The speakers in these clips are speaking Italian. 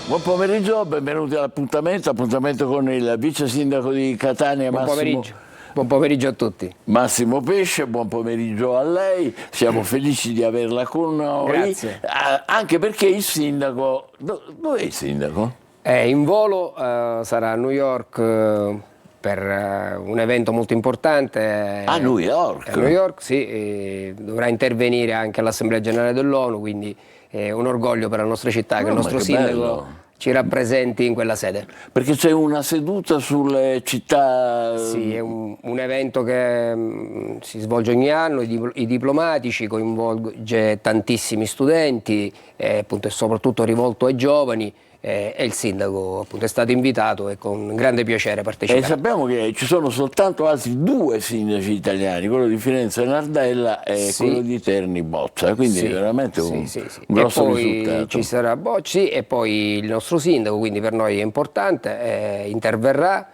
Buon pomeriggio, benvenuti appuntamento con il vice sindaco di Catania, Buon pomeriggio a tutti. Massimo Pesce, buon pomeriggio a lei, siamo felici di averla con noi. Grazie. Anche perché il sindaco, dov'è il sindaco? È in volo, sarà a New York per un evento molto importante. A New York? A New York, sì, dovrà intervenire anche all'Assemblea Generale dell'ONU, quindi è un orgoglio per la nostra città che il nostro sindaco bello. Ci rappresenti in quella sede. Perché c'è una seduta sulle città... Sì, è un evento che si svolge ogni anno, i diplomatici, coinvolge tantissimi studenti, appunto, è soprattutto rivolto ai giovani, e il sindaco appunto è stato invitato e con grande piacere parteciperà. E sappiamo che ci sono soltanto altri due sindaci italiani, quello di Firenze Nardella e quello di Terni Boccia, quindi veramente un grosso risultato. E poi ci sarà Bocci e poi il nostro sindaco, quindi per noi è importante, interverrà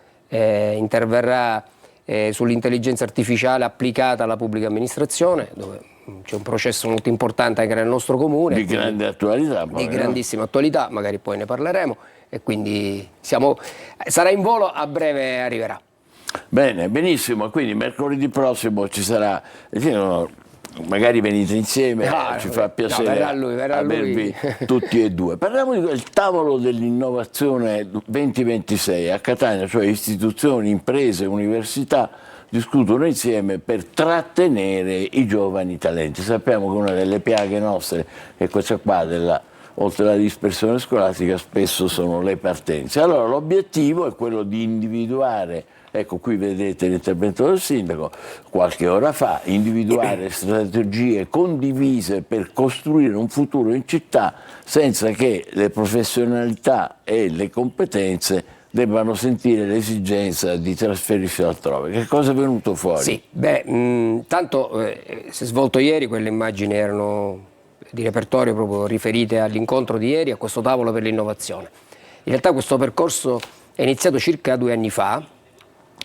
sull'intelligenza artificiale applicata alla pubblica amministrazione, dove c'è un processo molto importante anche nel nostro comune. Di grande attualità. Di grandissima attualità, magari poi ne parleremo, e quindi sarà in volo, a breve arriverà. Bene, benissimo, quindi mercoledì prossimo ci sarà, magari venite insieme, ci fa piacere verrà avervi tutti e due. Parliamo di quel tavolo dell'innovazione 2026 a Catania, cioè istituzioni, imprese, università, discutono insieme per trattenere i giovani talenti. Sappiamo che una delle piaghe nostre è questa qua, oltre alla dispersione scolastica, spesso sono le partenze. Allora l'obiettivo è quello di individuare, ecco qui vedete l'intervento del sindaco qualche ora fa, individuare strategie condivise per costruire un futuro in città senza che le professionalità e le competenze debbano sentire l'esigenza di trasferirsi altrove. Che cosa è venuto fuori? Sì, tanto si è svolto ieri, quelle immagini erano di repertorio proprio riferite all'incontro di ieri a questo tavolo per l'innovazione. In realtà questo percorso è iniziato circa 2 anni fa,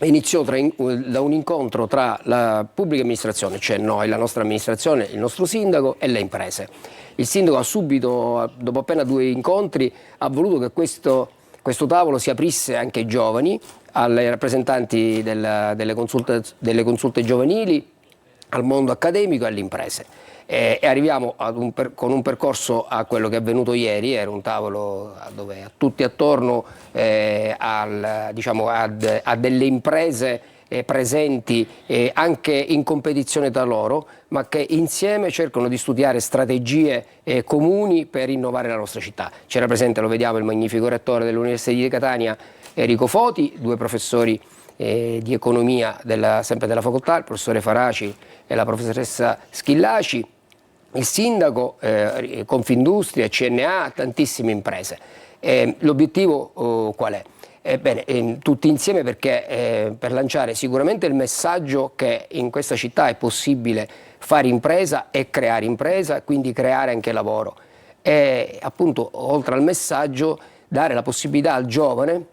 iniziò da un incontro tra la pubblica amministrazione, cioè noi, la nostra amministrazione, il nostro sindaco e le imprese. Il sindaco ha subito, dopo appena 2 incontri, ha voluto che questo tavolo si aprisse anche ai giovani, ai rappresentanti delle consulte giovanili, al mondo accademico e alle imprese. E arriviamo con un percorso a quello che è avvenuto ieri. Era un tavolo dove tutti attorno a delle imprese presenti anche in competizione tra loro, ma che insieme cercano di studiare strategie comuni per innovare la nostra città. C'era presente, lo vediamo, il magnifico rettore dell'Università di Catania, Enrico Foti, 2 professori di economia sempre della facoltà, il professore Faraci e la professoressa Schillaci, il sindaco, Confindustria, CNA, tantissime imprese. L'obiettivo qual è? Tutti insieme perché per lanciare sicuramente il messaggio che in questa città è possibile fare impresa e creare impresa, quindi creare anche lavoro. E appunto, oltre al messaggio, dare la possibilità al giovane,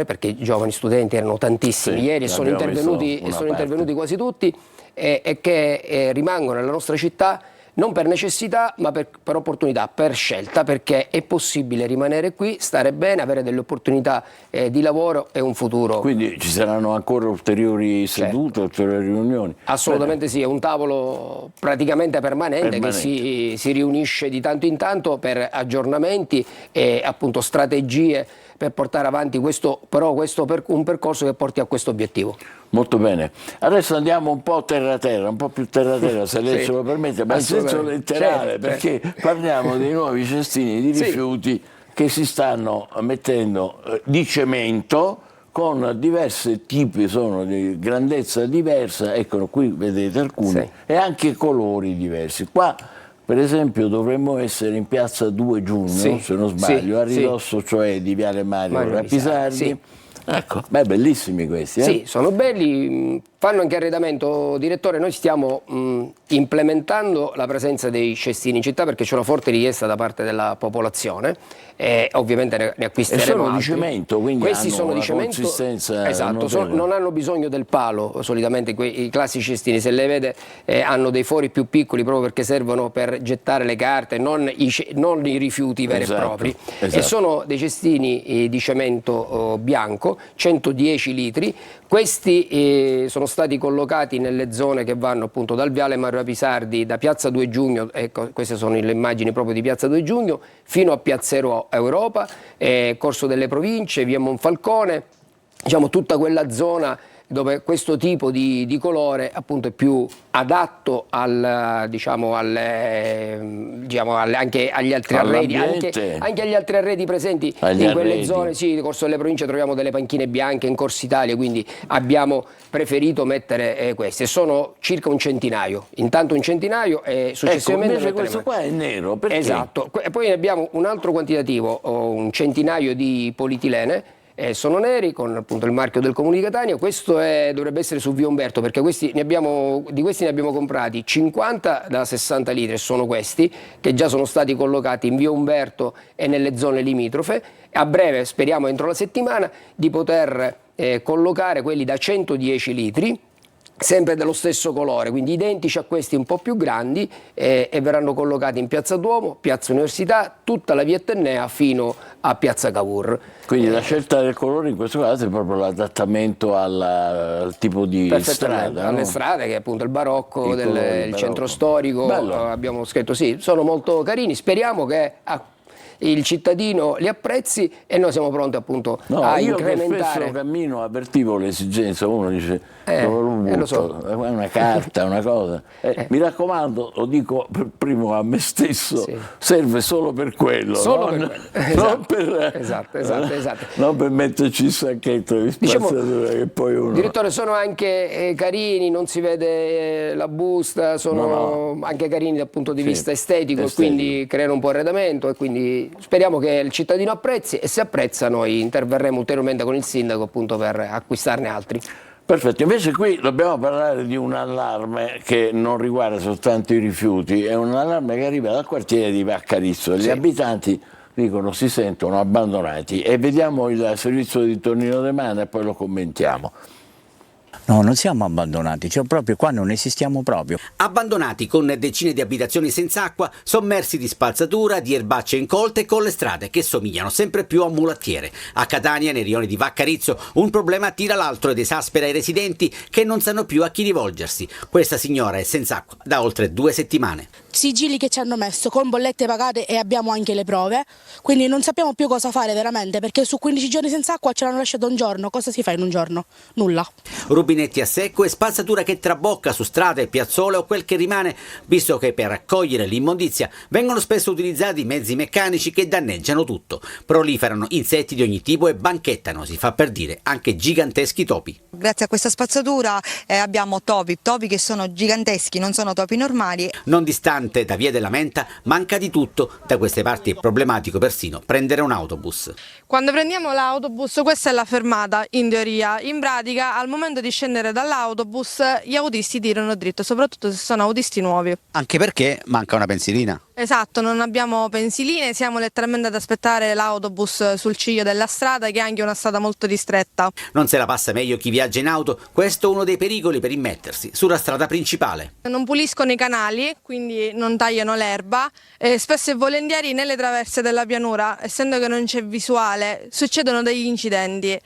perché i giovani studenti erano tantissimi ieri e sono intervenuti quasi tutti, e che rimangono nella nostra città non per necessità ma per opportunità, per scelta, perché è possibile rimanere qui, stare bene, avere delle opportunità di lavoro e un futuro. Quindi ci saranno ancora ulteriori sedute, ulteriori riunioni? Assolutamente sì, è un tavolo praticamente permanente. Che si riunisce di tanto in tanto per aggiornamenti e appunto strategie per portare avanti un percorso che porti a questo obiettivo. Molto bene, adesso andiamo un po' terra-terra, un po' più terra-terra se lei ce lo permette, ma in senso letterale, perché parliamo dei nuovi cestini di rifiuti che si stanno mettendo di cemento con diversi tipi, sono di grandezza diversa, ecco qui vedete alcuni, e anche colori diversi. Qua per esempio dovremmo essere in piazza 2 giugno, se non sbaglio, a ridosso cioè di Viale Mario Rapisardi. Ecco, beh, bellissimi questi, Sì, sono belli, fanno anche arredamento. Direttore, noi stiamo implementando la presenza dei cestini in città perché c'è una forte richiesta da parte della popolazione e ovviamente ne E acquisteremo sono di altri. cemento, quindi Questi hanno sono di una cemento, consistenza esatto, notevole. non hanno bisogno del palo, solitamente i classici cestini, se le vede, hanno dei fori più piccoli proprio perché servono per gettare le carte, non i rifiuti veri Esatto, e propri. esatto. E sono dei cestini di cemento bianco, 110 litri. Questi sono stati collocati nelle zone che vanno appunto dal Viale Mario Pisardi, da Piazza 2 Giugno, ecco, queste sono le immagini proprio di Piazza 2 Giugno, fino a Piazza Europa, Corso delle Province, via Monfalcone, diciamo tutta quella zona dove questo tipo di colore appunto è più adatto anche agli altri arredi, anche agli altri arredi presenti in quelle zone. Sì, Corso delle Province troviamo delle panchine bianche in Corso Italia, quindi abbiamo preferito mettere queste. Sono circa un centinaio, intanto un centinaio e successivamente invece questo qua è nero, perché? Esatto, e poi abbiamo un altro quantitativo, un centinaio di polietilene. Sono neri con appunto il marchio del Comune di Catania. Questo dovrebbe essere su via Umberto perché di questi ne abbiamo comprati 50 da 60 litri, sono questi che già sono stati collocati in via Umberto e nelle zone limitrofe. A breve, speriamo entro la settimana, di poter collocare quelli da 110 litri, sempre dello stesso colore, quindi identici a questi un po' più grandi, e verranno collocati in Piazza Duomo, Piazza Università, tutta la via Etnea fino a Piazza Cavour. Quindi la scelta del colore in questo caso è proprio l'adattamento al tipo di strada, alle no? strade, che è appunto il barocco Il del centro storico. Abbiamo scritto, sì, sono molto carini, speriamo che il cittadino li apprezzi e noi siamo pronti appunto a incrementare. Io che spesso cammino avvertivo l'esigenza, uno dice lo so. è una carta, una cosa. Mi raccomando, lo dico per primo a me stesso, Sì. serve solo per quello, Solo non, per quello. non per, Esatto. non per metterci il sacchetto di spazzatura che poi uno... Direttore, sono anche carini, non si vede la busta, sono anche carini dal punto di vista estetico, e quindi creano un po' arredamento, e quindi speriamo che il cittadino apprezzi, e se apprezza noi interverremo ulteriormente con il sindaco appunto per acquistarne altri. Perfetto, invece qui dobbiamo parlare di un allarme che non riguarda soltanto i rifiuti, è un allarme che arriva dal quartiere di Vaccarizzo. Gli abitanti dicono si sentono abbandonati, e vediamo il servizio di Tonino De Mana e poi lo commentiamo. No, non siamo abbandonati, cioè proprio qua non esistiamo proprio. Abbandonati con decine di abitazioni senza acqua, sommersi di spazzatura, di erbacce incolte e con le strade che somigliano sempre più a mulattiere. A Catania, nei rioni di Vaccarizzo, un problema tira l'altro ed esaspera i residenti che non sanno più a chi rivolgersi. Questa signora è senza acqua da oltre 2 settimane. Sigilli che ci hanno messo con bollette pagate e abbiamo anche le prove, quindi non sappiamo più cosa fare veramente, perché su 15 giorni senza acqua ce l'hanno lasciato un giorno. Cosa si fa in un giorno? Nulla. Rubinetti a secco e spazzatura che trabocca su strade, piazzole o quel che rimane, visto che per raccogliere l'immondizia vengono spesso utilizzati mezzi meccanici che danneggiano tutto. Proliferano insetti di ogni tipo e banchettano, si fa per dire, anche giganteschi topi. Grazie a questa spazzatura abbiamo topi che sono giganteschi, non sono topi normali. Non distante da Via della Menta manca di tutto. Da queste parti è problematico persino prendere un autobus. Quando prendiamo l'autobus, questa è la fermata in teoria. In pratica, al momento di scendere dall'autobus, gli autisti tirano dritto, soprattutto se sono autisti nuovi. Anche perché manca una pensilina. Esatto, non abbiamo pensiline, siamo letteralmente ad aspettare l'autobus sul ciglio della strada, che è anche una strada molto ristretta. Non se la passa meglio chi viaggia in auto, questo è uno dei pericoli per immettersi sulla strada principale. Non puliscono i canali, quindi non tagliano l'erba, e spesso e volentieri nelle traverse della pianura, essendo che non c'è visuale, succedono degli incidenti,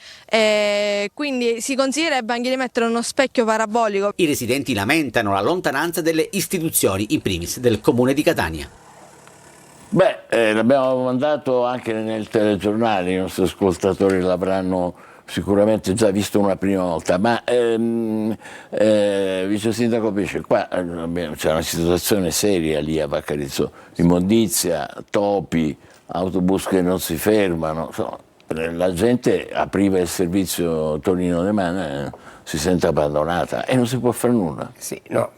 quindi si consiglierebbe anche di mettere uno specchio parabolico. I residenti lamentano la lontananza delle istituzioni, in primis del Comune di Catania. L'abbiamo mandato anche nel telegiornale, i nostri ascoltatori l'avranno sicuramente già visto una prima volta, ma Vice Sindaco Pesce, qua c'è una situazione seria lì a Vaccarizzo, immondizia, topi, autobus che non si fermano, insomma, la gente apriva il servizio Tonino De Mana, si sente abbandonata e non si può fare nulla. Sì, no.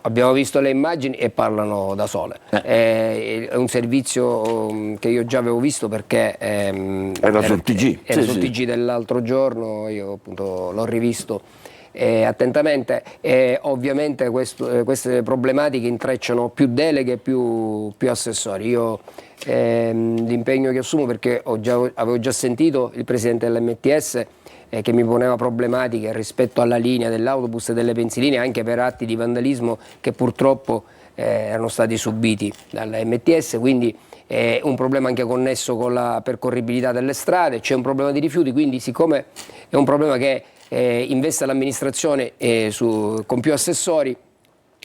abbiamo visto le immagini e parlano da sole. È un servizio che io già avevo visto perché era sul TG. Era Sì, sul sì. TG dell'altro giorno, io appunto l'ho rivisto attentamente. Ovviamente queste problematiche intrecciano più deleghe, più assessori. Io l'impegno che assumo, perché avevo già sentito il presidente dell'MTS che mi poneva problematiche rispetto alla linea dell'autobus e delle pensiline, anche per atti di vandalismo che purtroppo erano stati subiti dalla MTS, quindi è un problema anche connesso con la percorribilità delle strade, c'è un problema di rifiuti, quindi siccome è un problema che investe l'amministrazione con più assessori,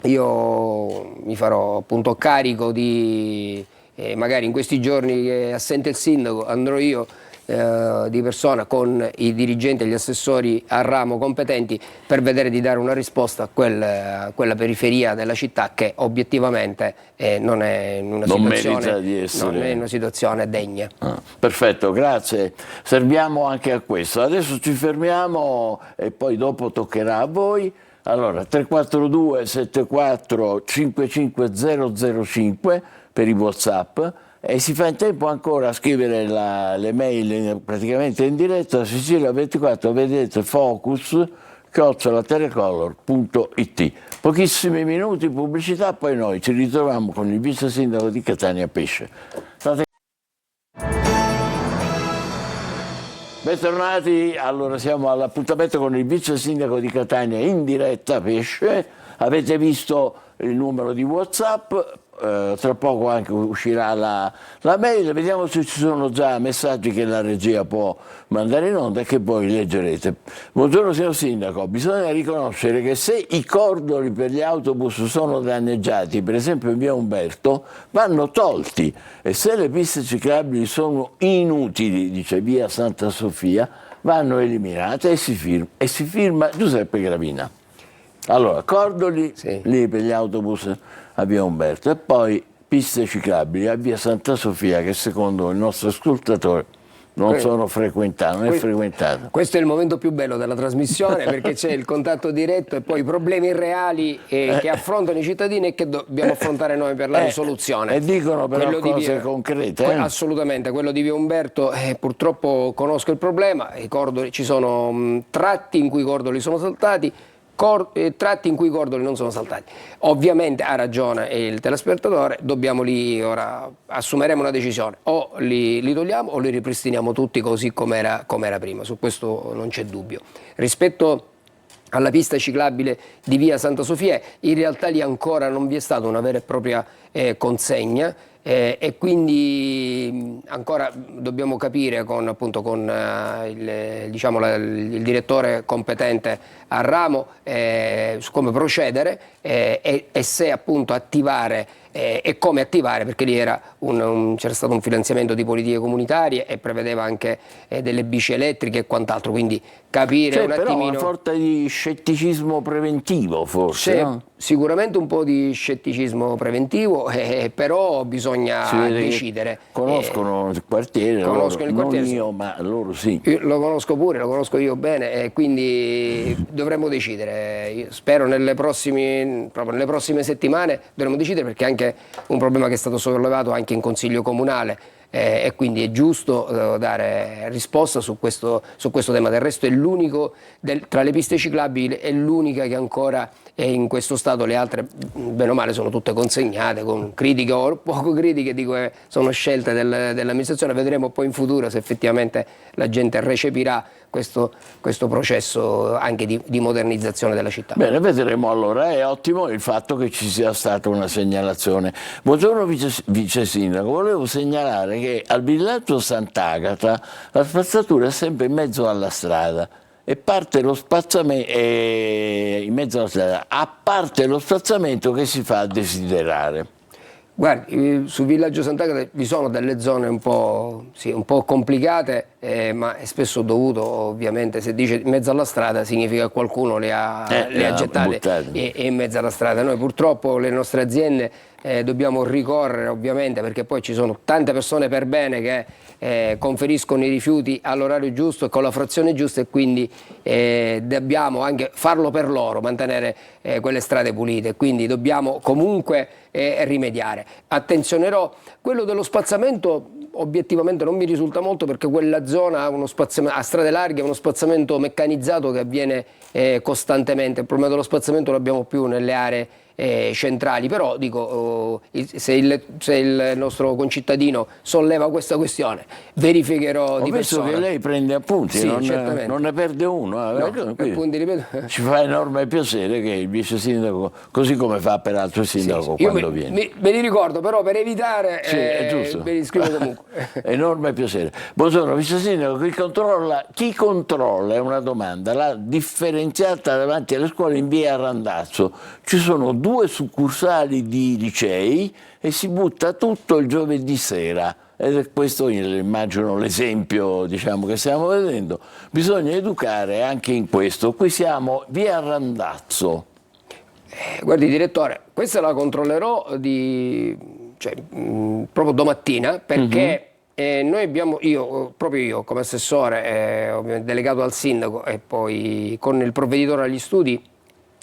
io mi farò appunto carico di, magari in questi giorni che è assente il sindaco, andrò io di persona con i dirigenti e gli assessori a ramo competenti per vedere di dare una risposta a quella periferia della città che obiettivamente non è in una Non situazione, merita di essere- non è in una situazione degna. Perfetto, grazie. Serviamo anche a questo. Adesso ci fermiamo e poi dopo toccherà a voi. Allora, 342 74 55 005 per i WhatsApp. E si fa in tempo ancora a scrivere le mail praticamente in diretta a Sicilia24, vedete Focus, @telecolor.it. Pochissimi minuti pubblicità, poi noi ci ritroviamo con il vice sindaco di Catania Pesce. Bentornati, allora siamo all'appuntamento con il vice sindaco di Catania in diretta Pesce. Avete visto il numero di WhatsApp, tra poco anche uscirà la mail, vediamo se ci sono già messaggi che la regia può mandare in onda e che poi leggerete. Buongiorno signor sindaco, bisogna riconoscere che se i cordoli per gli autobus sono danneggiati, per esempio in via Umberto, vanno tolti, e se le piste ciclabili sono inutili, dice via Santa Sofia, vanno eliminate e si firma Giuseppe Gravina. Allora, cordoli lì per gli autobus a via Umberto e poi piste ciclabili a via Santa Sofia, che secondo il nostro ascoltatore non sono frequentate, non è frequentata. Questo è il momento più bello della trasmissione perché c'è il contatto diretto e poi i problemi reali che affrontano i cittadini e che dobbiamo affrontare noi per la risoluzione. E dicono però Quello di cose concrete. Assolutamente, quello di via Umberto purtroppo conosco il problema, i cordoli, ci sono tratti in cui i cordoli sono saltati, tratti in cui i cordoli non sono saltati. Ovviamente ha ragione il telespettatore, dobbiamo lì ora assumeremo una decisione, o li togliamo o li ripristiniamo tutti così com'era prima, su questo non c'è dubbio. Rispetto alla pista ciclabile di via Santa Sofia, in realtà lì ancora non vi è stata una vera e propria consegna. E quindi ancora dobbiamo capire con il direttore competente a ramo su come procedere e se appunto attivare e come attivare, perché lì c'era stato un finanziamento di politiche comunitarie e prevedeva anche delle bici elettriche e quant'altro, quindi capire C'è un però attimino. una sorta di scetticismo preventivo forse, C'è no? sicuramente un po' di scetticismo preventivo, però bisogna Si vede che decidere. conoscono il quartiere, conoscono il quartiere, non sì. io, ma loro sì. Io lo conosco pure, lo conosco io bene e quindi dovremmo decidere. Io spero proprio nelle prossime settimane dovremo decidere, perché è anche un problema che è stato sollevato anche in Consiglio Comunale e quindi è giusto dare risposta su questo tema. Del resto è l'unico tra le piste ciclabili, è l'unica che ancora è in questo stato, le altre bene o male sono tutte consegnate con critiche o poco critiche, sono scelte dell'amministrazione. Vedremo poi in futuro se effettivamente la gente recepirà questo processo anche di modernizzazione della città. Bene, vedremo allora. È ottimo il fatto che ci sia stata una segnalazione. Buongiorno vice sindaco, volevo segnalare che al villaggio Sant'Agata la spazzatura è sempre in mezzo alla strada e parte lo spazzamento in mezzo alla strada, a parte lo spazzamento che si fa desiderare. Guardi, sul villaggio Sant'Agata vi sono delle zone un po' complicate, ma è spesso dovuto, ovviamente, se dice in mezzo alla strada significa che qualcuno le ha gettate in mezzo alla strada. Noi purtroppo le nostre aziende dobbiamo ricorrere ovviamente, perché poi ci sono tante persone per bene che conferiscono i rifiuti all'orario giusto e con la frazione giusta, e quindi dobbiamo anche farlo per loro, mantenere quelle strade pulite, quindi dobbiamo comunque rimediare. Attenzionerò quello dello spazzamento. Obiettivamente non mi risulta molto, perché quella zona a strade larghe ha uno spazzamento meccanizzato che avviene costantemente. Il problema dello spazzamento lo abbiamo più nelle aree centrali, però dico, se il nostro concittadino solleva questa questione, verificherò Ho di visto persona. che lei prende appunti, Sì, non certamente. ne perde uno. No, appunti, ripeto. Ci fa enorme piacere che il vice sindaco, così come fa peraltro il sindaco Io quando viene. me li ricordo, però per evitare Sì, è giusto. me li scrivo comunque. Enorme piacere. Buongiorno vice sindaco, chi controlla, è una domanda, la differenziata davanti alle scuole in via Randazzo. Ci sono 2 succursali di licei e si butta tutto il giovedì sera. Ed è questo, immagino, l'esempio, diciamo, che stiamo vedendo. Bisogna educare anche in questo. Qui siamo via Randazzo. Guardi direttore, questa la controllerò proprio domattina, perché proprio io come assessore, ovviamente delegato al sindaco, e poi con il provveditore agli studi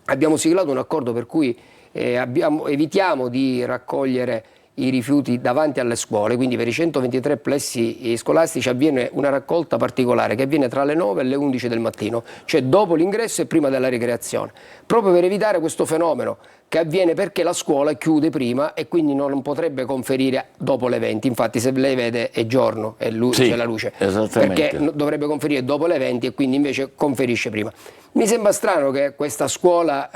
abbiamo siglato un accordo per cui evitiamo di raccogliere i rifiuti davanti alle scuole, quindi per i 123 plessi scolastici avviene una raccolta particolare che avviene tra le 9 e le 11 del mattino, cioè dopo l'ingresso e prima della ricreazione, proprio per evitare questo fenomeno che avviene perché la scuola chiude prima e quindi non potrebbe conferire dopo le 20. Infatti se lei vede è giorno, c'è la luce, perché dovrebbe conferire dopo le 20 e quindi invece conferisce prima. Mi sembra strano che questa scuola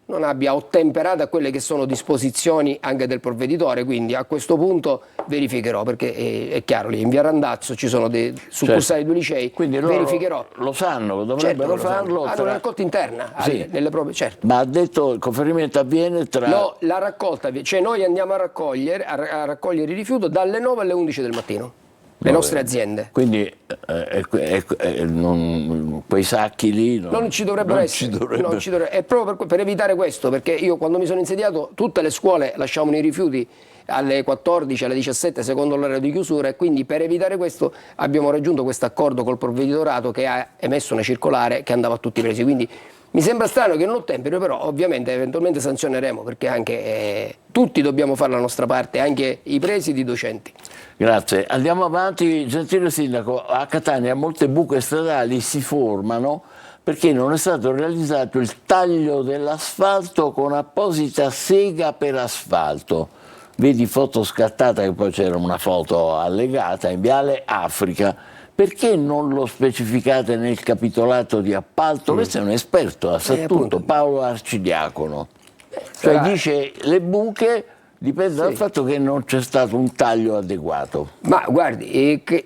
non abbia ottemperato a quelle che sono disposizioni anche del provveditore, quindi a questo punto verificherò, perché è chiaro, lì in via Randazzo ci sono dei succursali, 2 licei, quindi verificherò. Lo sanno, dovrebbero farlo. Hanno una raccolta interna nelle prove, certo. Ma ha detto il conferimento avviene tra... No, la raccolta, cioè noi andiamo a raccogliere il rifiuto dalle 9 alle 11 del mattino. Le nostre aziende. Quindi quei sacchi lì non ci dovrebbero essere. È proprio per evitare questo, perché io quando mi sono insediato tutte le scuole lasciavano i rifiuti alle 14, alle 17 secondo l'orario di chiusura, e quindi per evitare questo abbiamo raggiunto questo accordo col provveditorato che ha emesso una circolare che andava a tutti i presi. Quindi mi sembra strano che non ottemperino, però ovviamente eventualmente sanzioneremo, perché anche tutti dobbiamo fare la nostra parte, anche i presidi, i docenti. Grazie. Andiamo avanti. Gentile sindaco, a Catania molte buche stradali si formano perché non è stato realizzato il taglio dell'asfalto con apposita sega per asfalto. Vedi foto scattata, che poi c'era una foto allegata in Viale Africa. Perché non lo specificate nel capitolato di appalto? Questo è un esperto, sa tutto, Paolo Arcidiacono. Cioè dice le buche dipende dal fatto che non c'è stato un taglio adeguato. Ma guardi, che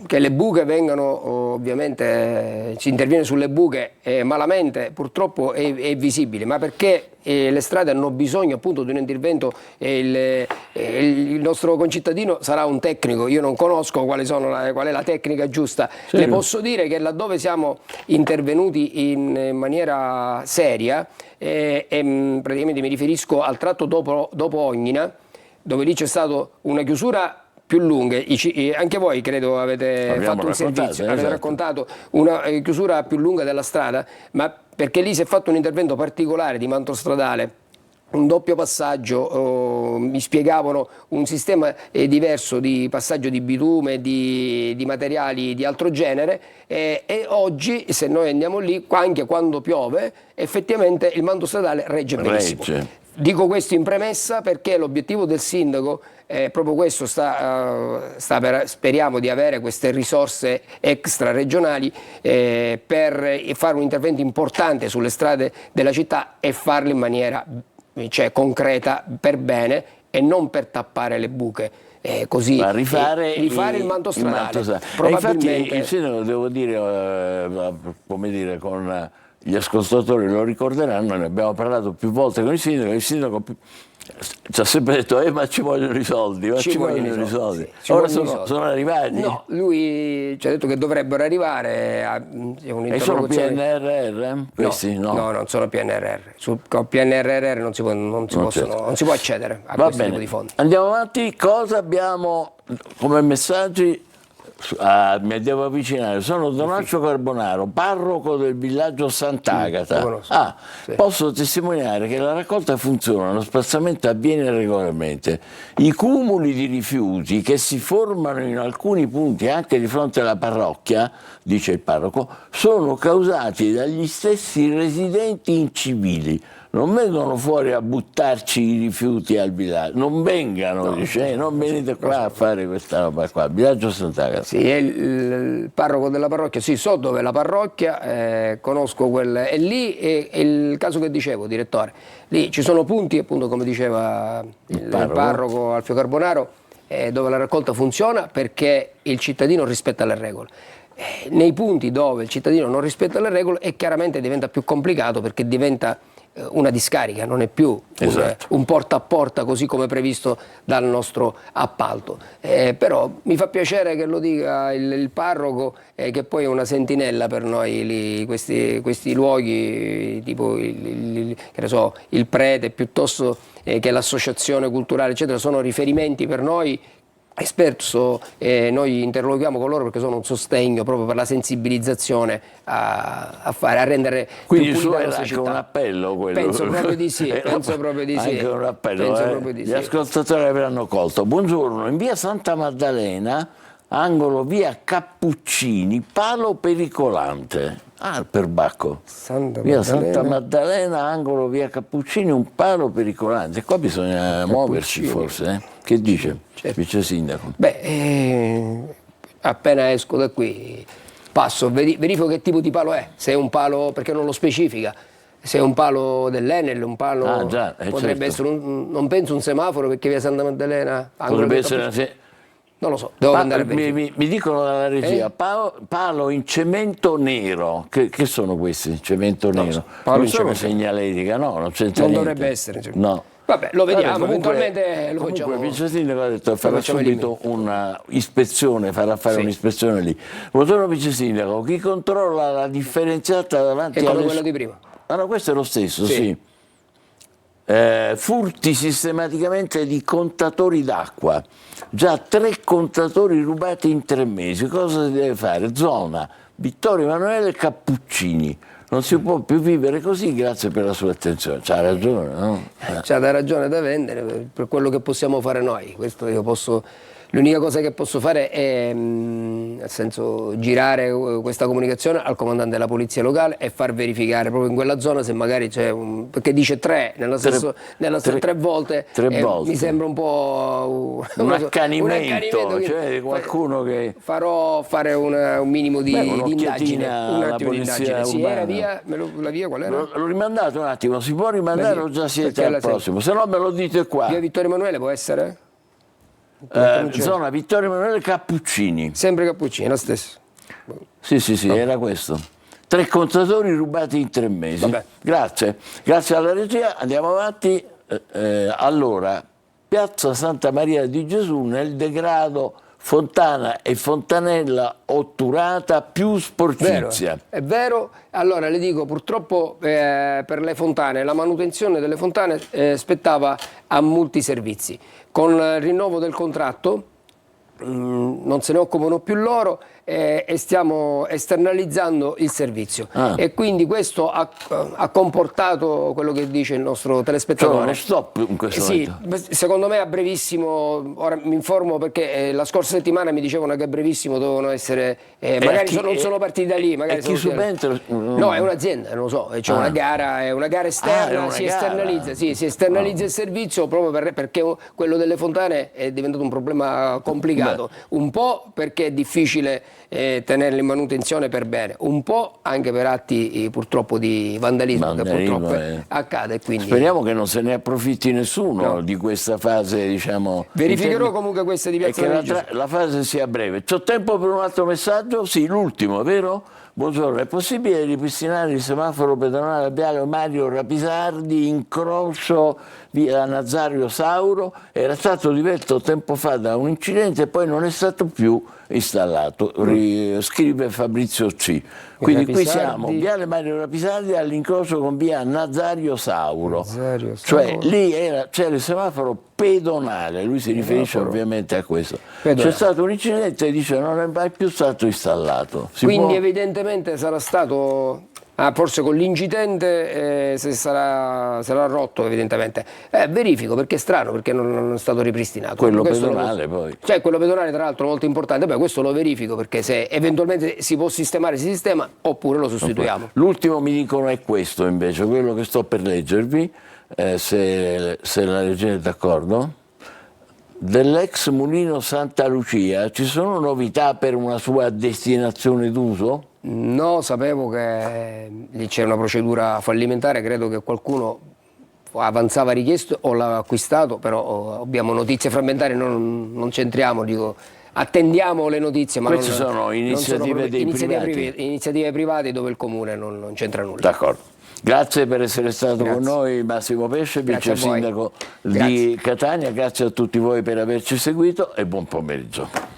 le buche vengano, ovviamente si interviene sulle buche malamente, purtroppo è visibile, ma perché le strade hanno bisogno appunto di un intervento, il nostro concittadino sarà un tecnico, io non conosco qual è la tecnica giusta. Sì. Le posso dire che laddove siamo intervenuti in maniera seria, praticamente mi riferisco al tratto dopo Ognina, dove lì c'è stata una chiusura più lunga, anche voi credo avete fatto un servizio, avete raccontato una chiusura più lunga della strada, ma perché lì si è fatto un intervento particolare di manto stradale, un doppio passaggio, mi spiegavano un sistema diverso di passaggio di bitume, di materiali di altro genere, e oggi se noi andiamo lì, anche quando piove, effettivamente il manto stradale regge benissimo. Dico questo in premessa perché l'obiettivo del sindaco è proprio questo, speriamo di avere queste risorse extra regionali per fare un intervento importante sulle strade della città e farlo in maniera concreta, per bene, e non per tappare le buche. Così ma rifare il manto stradale. Probabilmente... infatti il sindaco, devo dire, come dire, con gli ascoltatori lo ricorderanno, ne abbiamo parlato più volte con il sindaco ci ha sempre detto ma ci vogliono i soldi, ma ci vogliono i soldi. Sì, ci Ora vogliono i soldi. sono arrivati? No, lui ci ha detto che dovrebbero arrivare a E sono PNRR? Questi no. No, non sono PNRR. Sul PNRR non si può accedere a Va questo bene, tipo di fondi. andiamo avanti. Cosa abbiamo come messaggi? Mi devo avvicinare. Sono Donaccio Carbonaro, parroco del villaggio Sant'Agata. lo conosco. Sì. Posso testimoniare che la raccolta funziona, lo spazzamento avviene regolarmente. I cumuli di rifiuti che si formano in alcuni punti anche di fronte alla parrocchia, dice il parroco, sono causati dagli stessi residenti incivili. Non vengono fuori a buttarci i rifiuti al villaggio, non vengano, dice, non venite qua a fare questa roba qua, villaggio Sant'Agata. Sì, è il parroco della parrocchia, sì, so dove è la parrocchia, conosco è lì è il caso che dicevo, direttore. Lì ci sono punti, appunto, come diceva il parroco Alfio Carbonaro, dove la raccolta funziona perché il cittadino rispetta le regole. Nei punti dove il cittadino non rispetta le regole e chiaramente diventa più complicato perché diventa una discarica, non è più un porta a porta così come previsto dal nostro appalto. Però mi fa piacere che lo dica il parroco, che poi è una sentinella per noi lì, questi luoghi, tipo che ne so, il prete piuttosto che l'associazione culturale, eccetera, sono riferimenti per noi. Spesso noi interloquiamo con loro perché sono un sostegno proprio per la sensibilizzazione a rendere quindi più pulita la era nostra anche città. un appello quello. Penso proprio di sì, penso proprio di sì. Anche un appello, Penso proprio di gli sì. ascoltatori avranno colto. Buongiorno, in via Santa Maddalena, angolo via Cappuccini, palo pericolante. Ah, per Bacco. Via Santa Maddalena, angolo via Cappuccini, un palo pericolante. Qua bisogna muoversi forse, Che dice vice sindaco? Appena esco da qui passo, verifico che tipo di palo è, se è un palo, perché non lo specifica, se è un palo dell'Enel, un palo potrebbe essere non penso un semaforo, perché via Santa Maddalena potrebbe essere non lo so, devo andare a verificare. Mi dicono dalla regia, palo in cemento nero, che sono questi, cemento nero? Non sono segnaletica, no, non c'entra niente. Dovrebbe essere. No. Vabbè, lo vediamo, Comunque, eventualmente lo facciamo. Il vice sindaco ha detto che farà subito un'ispezione, farà fare un'ispezione lì. Buongiorno vice sindaco, chi controlla la differenziata davanti è come quello di prima? Allora, questo è lo stesso, sì. Furti sistematicamente di contatori d'acqua, già 3 contatori rubati in 3 mesi. Cosa si deve fare? Zona Vittorio Emanuele Cappuccini. Non si può più vivere così, grazie per la sua attenzione. C'ha ragione, no? C'ha da ragione da vendere, per quello che possiamo fare noi. Questo io posso. L'unica cosa che posso fare è nel senso, girare questa comunicazione al comandante della polizia locale e far verificare proprio in quella zona se magari c'è perché dice 3 3 volte, 3 volte. Mi sembra un po' un accanimento, cioè qualcuno che farò fare un minimo di indagine, un attimo di indagine. Sì, era la via qual era? L'ho rimandato un attimo, si può rimandare o già siete al prossimo? Se no me lo dite qua. Via Vittorio Emanuele può essere? Zona Vittorio Emanuele Cappuccini. Sempre Cappuccini, la stessa. Sì, era questo. 3 contatori rubati in 3 mesi. Vabbè. Grazie alla regia, andiamo avanti. Allora, Piazza Santa Maria di Gesù nel degrado Fontana e Fontanella otturata più sporcizia. È vero, allora le dico purtroppo per le fontane, la manutenzione delle fontane spettava a multiservizi. Con il rinnovo del contratto non se ne occupano più loro e stiamo esternalizzando il servizio e quindi questo ha comportato quello che dice il nostro telespettatore. Uno stop in questo momento. Secondo me a brevissimo, ora mi informo perché la scorsa settimana mi dicevano che a brevissimo dovevano essere magari non sono partiti da lì, magari chi subentra? No, è un'azienda, non lo so, c'è una gara, è una gara esterna, si esternalizza il servizio proprio perché quello delle fontane è diventato un problema complicato, un po' perché è difficile tenerle in manutenzione per bene, un po' anche per atti purtroppo di vandalismo che purtroppo accade. Quindi speriamo che non se ne approfitti nessuno di questa fase, diciamo. Verificherò comunque questa di Piazza e che la fase sia breve. C'ho tempo per un altro messaggio? Sì, l'ultimo, vero? Buongiorno, è possibile ripristinare il semaforo pedonale a Viale Mario Rapisardi, incrocio via Nazario Sauro? Era stato rivelto tempo fa da un incidente e poi non è stato più installato, scrive Fabrizio C. Quindi qui siamo, Viale Mario Rapisardi all'incrocio con via Nazario Sauro. Cioè lì c'era il semaforo pedonale, lui si riferisce ovviamente a questo. C'è stato un incidente e dice non è mai più stato installato. Quindi evidentemente sarà stato... forse con l'incidente se sarà rotto evidentemente. Verifico perché è strano, perché non è stato ripristinato. Quello pedonale poi. Cioè quello pedonale tra l'altro molto importante, poi questo lo verifico perché se eventualmente si può sistemare si sistema oppure lo sostituiamo. L'ultimo mi dicono è questo invece, quello che sto per leggervi, se la leggete d'accordo. Dell'ex mulino Santa Lucia ci sono novità per una sua destinazione d'uso? No, sapevo che lì c'era una procedura fallimentare, credo che qualcuno avanzava richieste o l'ha acquistato, però abbiamo notizie frammentarie, non c'entriamo, dico, attendiamo le notizie. Ma queste sono iniziative dei privati. Iniziative private dove il comune non c'entra nulla. D'accordo. Grazie per essere stato con noi Massimo Pesce, vice sindaco di Catania, grazie a tutti voi per averci seguito e buon pomeriggio.